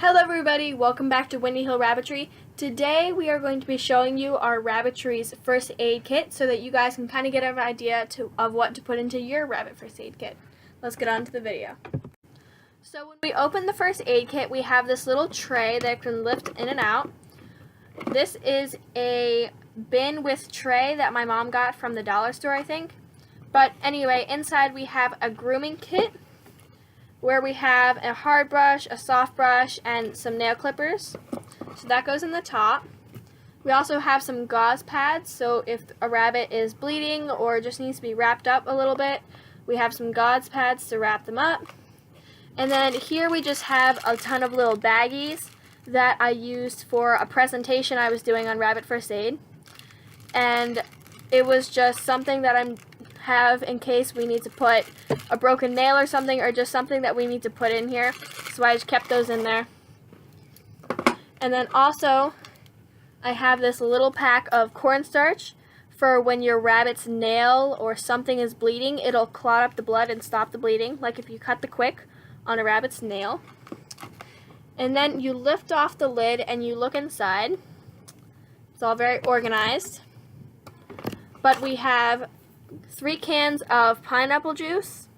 Hello everybody, welcome back to Windy Hill Rabbitry. Today we are going to be showing you our Rabbitry's first aid kit so that you guys can kind of get an idea of what to put into your rabbit first aid kit. Let's get on to the video. So when we open the first aid kit, we have this little tray that can lift in and out. This is a bin with tray that my mom got from the dollar store, I think. But anyway, inside we have a grooming kit, where we have a hard brush, a soft brush, and some nail clippers. So that goes in the top. We also have some gauze pads, so if a rabbit is bleeding or just needs to be wrapped up a little bit, we have some gauze pads to wrap them up. And then here we just have a ton of little baggies that I used for a presentation I was doing on rabbit first aid. And it was just something that I have in case we need to put a broken nail or something, or just something that we need to put in here. So I just kept those in there. And then also I have this little pack of cornstarch for when your rabbit's nail or something is bleeding. It'll clot up the blood and stop the bleeding, like if you cut the quick on a rabbit's nail. And then you lift off the lid and you look inside. It's all very organized. But we have 3 cans of pineapple juice,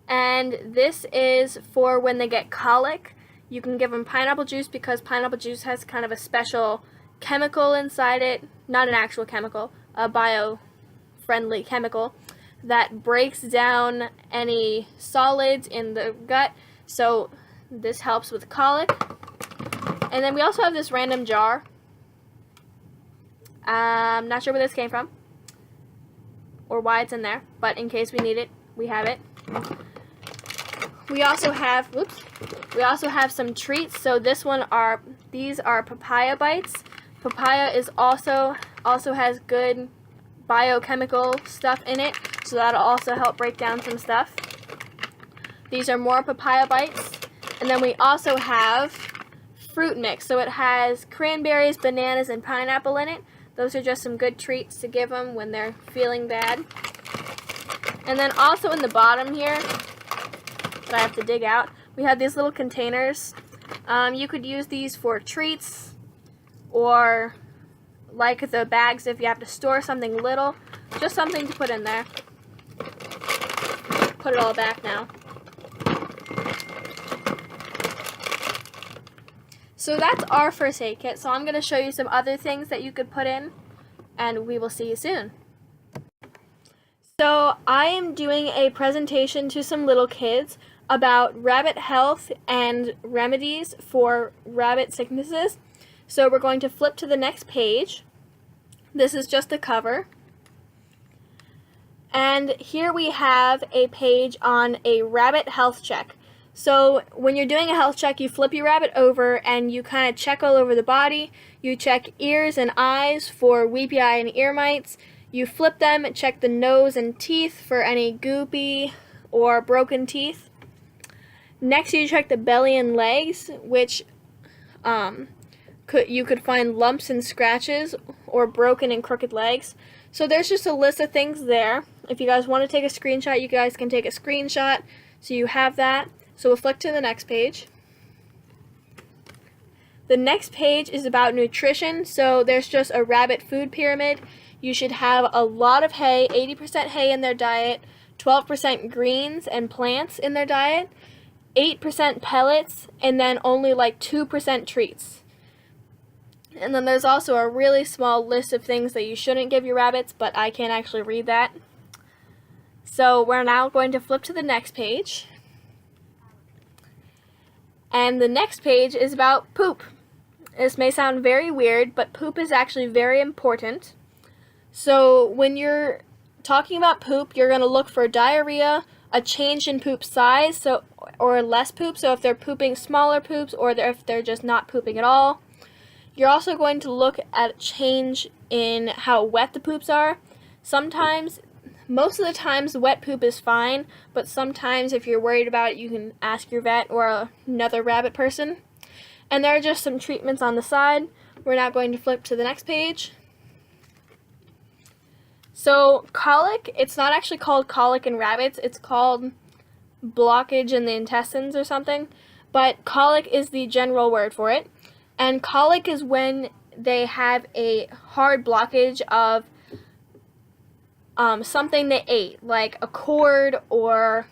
and this is for when they get colic. You can give them pineapple juice because pineapple juice has kind of a special chemical inside it, not an actual chemical, a bio-friendly chemical that breaks down any solids in the gut, so this helps with colic. And then we also have this random jar. I'm not sure where this came from or why it's in there, but in case we need it, we have it. We also have, some treats. So these are papaya bites. Papaya is also has good biochemical stuff in it, so that'll also help break down some stuff. These are more papaya bites. And then we also have fruit mix. So it has cranberries, bananas, and pineapple in it. Those are just some good treats to give them when they're feeling bad. And then also in the bottom here, that I have to dig out, we have these little containers. You could use these for treats, or like the bags if you have to store something little. Just something to put in there. Put it all back now. So that's our first aid kit. So I'm going to show you some other things that you could put in, and we will see you soon. So I am doing a presentation to some little kids about rabbit health and remedies for rabbit sicknesses. So we're going to flip to the next page. This is just a cover. And here we have a page on a rabbit health check. So when you're doing a health check, you flip your rabbit over and you kind of check all over the body. You check ears and eyes for weepy eye and ear mites. You flip them and check the nose and teeth for any goopy or broken teeth. Next you check the belly and legs, which you could find lumps and scratches or broken and crooked legs. So there's just a list of things there. If you guys want to take a screenshot, you guys can take a screenshot so you have that. So we'll flick to the next page. The next page is about nutrition. So there's just a rabbit food pyramid. You should have a lot of hay, 80% hay in their diet, 12% greens and plants in their diet, 8% pellets, and then only like 2% treats. And then there's also a really small list of things that you shouldn't give your rabbits, but I can't actually read that. So we're now going to flip to the next page. And the next page is about poop. This may sound very weird, but poop is actually very important. So when you're talking about poop, you're going to look for diarrhea, a change in poop size, or less poop, so if they're pooping smaller poops, or if they're just not pooping at all. You're also going to look at a change in how wet the poops are. Most of the times wet poop is fine, but sometimes if you're worried about it, you can ask your vet or another rabbit person. And there are just some treatments on the side. We're now going to flip to the next page. So colic, it's not actually called colic in rabbits, it's called blockage in the intestines or something. but colic is the general word for it. And colic is when they have a hard blockage of something they ate, like a cord or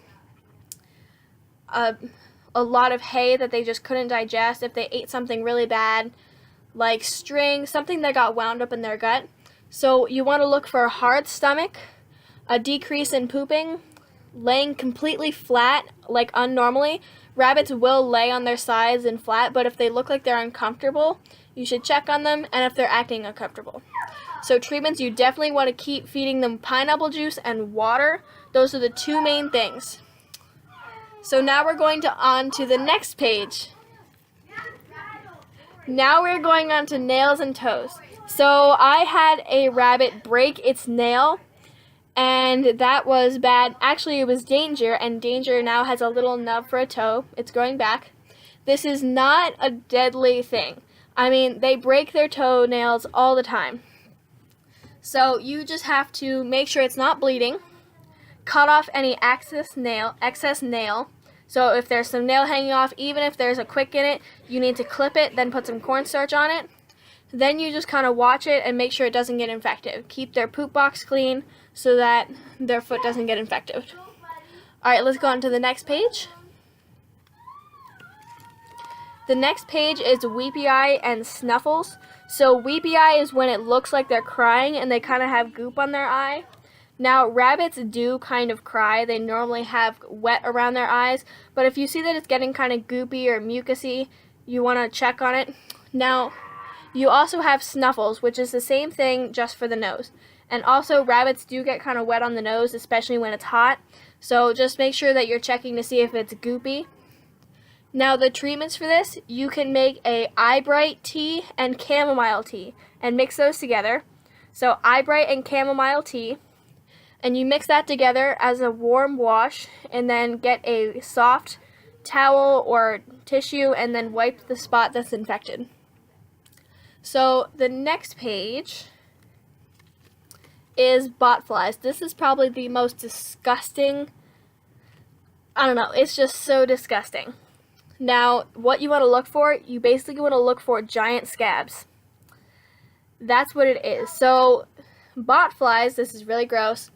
a lot of hay that they just couldn't digest. If they ate something really bad, like string, something that got wound up in their gut. So you want to look for a hard stomach, a decrease in pooping, laying completely flat, like unnormally. Rabbits will lay on their sides and flat, but if they look like they're uncomfortable, you should check on them, and if they're acting uncomfortable. So treatments, you definitely want to keep feeding them pineapple juice and water. Those are the two main things. So now we're going on to the next page. Now we're going on to nails and toes. So I had a rabbit break its nail, and that was bad. Actually, it was Danger, and Danger now has a little nub for a toe. It's growing back. This is not a deadly thing. I mean, they break their toenails all the time. So you just have to make sure it's not bleeding. Cut off any excess nail. So if there's some nail hanging off, even if there's a quick in it, you need to clip it, then put some cornstarch on it. Then you just kind of watch it and make sure it doesn't get infected. Keep their poop box clean so that their foot doesn't get infected. Alright, let's go on to the next page. The next page is weepy eye and snuffles. So weepy eye is when it looks like they're crying and they kind of have goop on their eye. Now, rabbits do kind of cry. They normally have wet around their eyes, but if you see that it's getting kind of goopy or mucusy, you want to check on it. Now, you also have snuffles, which is the same thing just for the nose. And also, rabbits do get kind of wet on the nose, especially when it's hot. So just make sure that you're checking to see if it's goopy. Now, the treatments for this, you can make a eyebright tea and chamomile tea and mix those together. So eyebright and chamomile tea. And you mix that together as a warm wash, and then get a soft towel or tissue and then wipe the spot that's infected. So the next page is botflies. This is probably the most disgusting, I don't know, it's just so disgusting. Now, what you want to look for, you basically want to look for giant scabs. That's what it is. So botflies, this is really gross.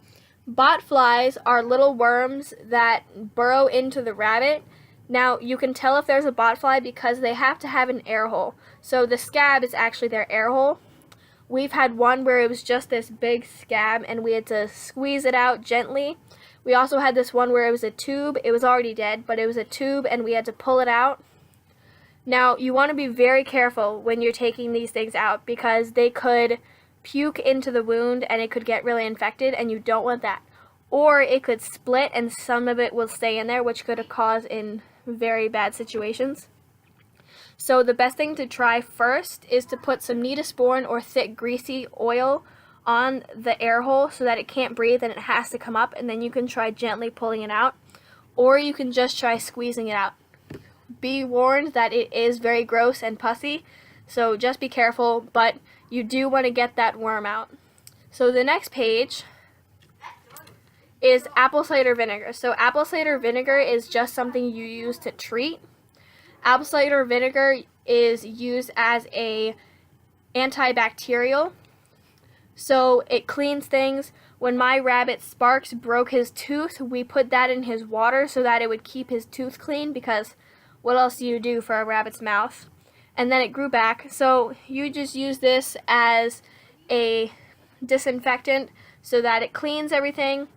Botflies are little worms that burrow into the rabbit. Now, you can tell if there's a botfly because they have to have an air hole. So the scab is actually their air hole. We've had one where it was just this big scab and we had to squeeze it out gently. We also had this one where it was a tube. It was already dead, but it was a tube and we had to pull it out. Now, you want to be very careful when you're taking these things out because they could puke into the wound and it could get really infected, and you don't want that. Or it could split and some of it will stay in there, which could cause in very bad situations. So the best thing to try first is to put some Neosporin or thick greasy oil on the air hole so that it can't breathe and it has to come up, and then you can try gently pulling it out, or you can just try squeezing it out. Be warned that it is very gross and pussy, so just be careful, but you do want to get that worm out. So the next page is apple cider vinegar. So apple cider vinegar is just something you use to treat. Apple cider vinegar is used as a antibacterial. So it cleans things. When my rabbit Sparks broke his tooth, we put that in his water so that it would keep his tooth clean, because what else do you do for a rabbit's mouth? And then it grew back. So you just use this as a disinfectant so that it cleans everything.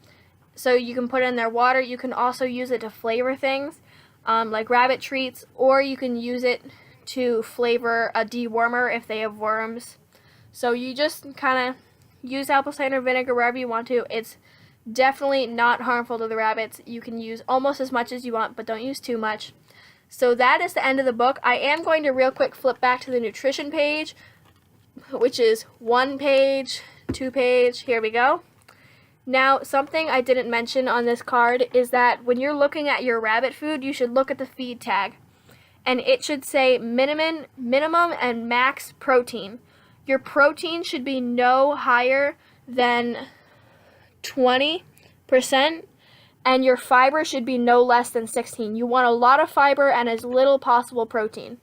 So you can put it in their water. You can also use it to flavor things, like rabbit treats, or you can use it to flavor a dewormer if they have worms. So you just kind of use apple cider vinegar wherever you want to. It's definitely not harmful to the rabbits. You can use almost as much as you want, but don't use too much. So that is the end of the book. I am going to real quick flip back to the nutrition page, which is 1 page, 2 page. Here we go. Now, something I didn't mention on this card is that when you're looking at your rabbit food, you should look at the feed tag. And it should say minimum and max protein. Your protein should be no higher than 20%, and your fiber should be no less than 16. You want a lot of fiber and as little possible protein.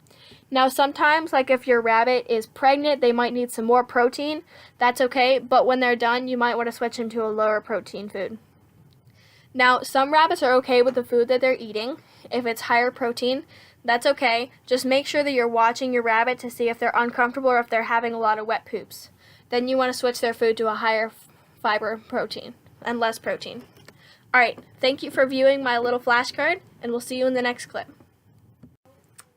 Now sometimes, like if your rabbit is pregnant, they might need some more protein. That's okay, but when they're done, you might want to switch them to a lower protein food. Now, some rabbits are okay with the food that they're eating. If it's higher protein, that's okay. Just make sure that you're watching your rabbit to see if they're uncomfortable or if they're having a lot of wet poops. Then you want to switch their food to a higher fiber protein and less protein. Alright, thank you for viewing my little flashcard, and we'll see you in the next clip.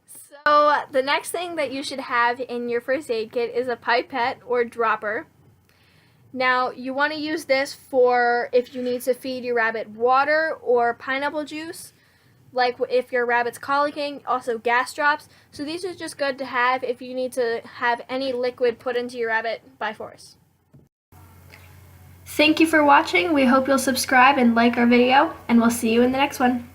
So, the next thing that you should have in your first aid kit is a pipette or dropper. Now, you want to use this for if you need to feed your rabbit water or pineapple juice, like if your rabbit's colicking, also gas drops. So these are just good to have if you need to have any liquid put into your rabbit by force. Thank you for watching. We hope you'll subscribe and like our video, and we'll see you in the next one.